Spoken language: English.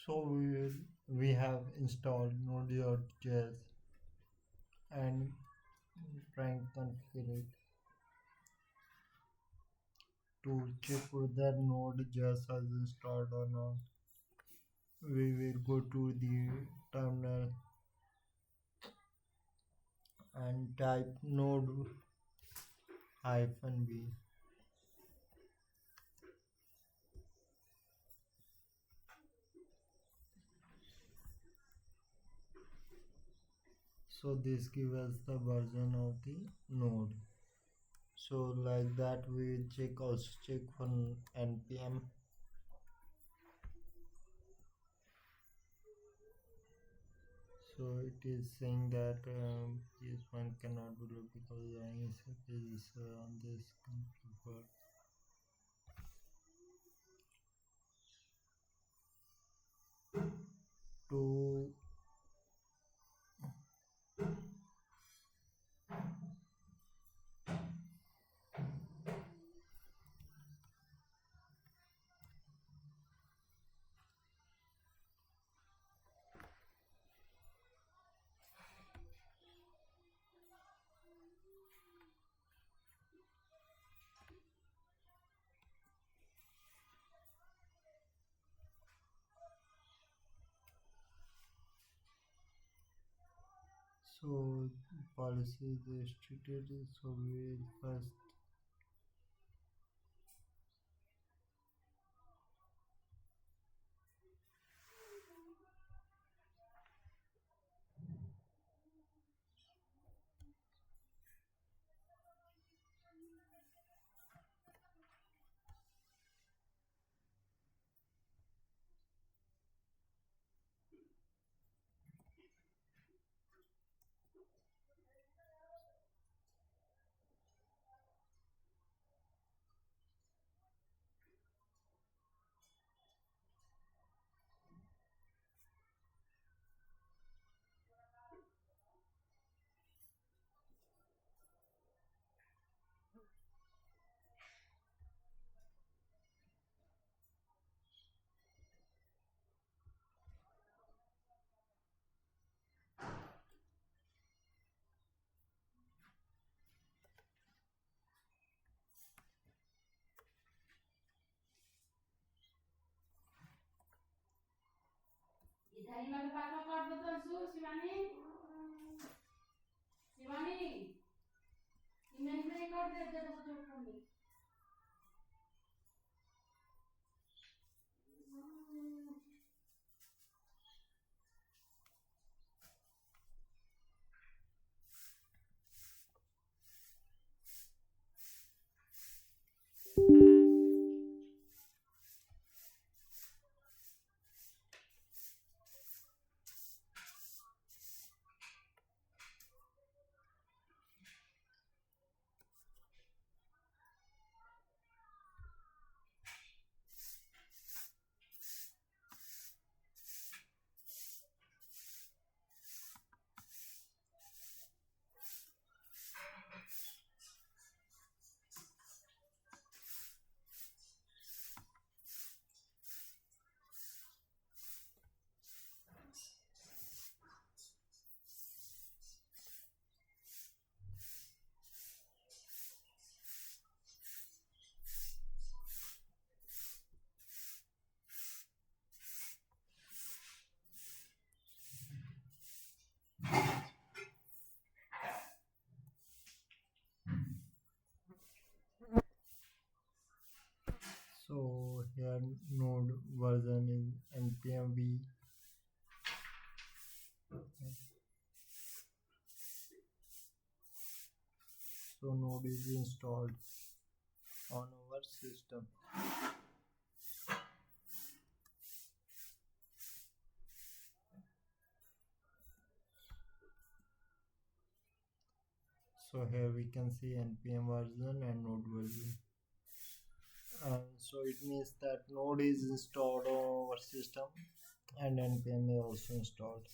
So we have installed Node.js and trying to configure it to check whether Node.js is installed or not. We will go to the terminal and type node hyphen v. So this gives us the version of the node. So like that we also check for npm. So it is saying that this one cannot be looked because the is on this computer. To so policy is restricted. So we will first इधर ही मतलब पापा काट दो तो सु शिवानी शिवानी इन्हें नहीं काट दे दे तो चुप कर ले so here node version is npm v. So node is installed on our system. So here we can see npm version and node version. So it means that node is installed on our system and npm is also installed.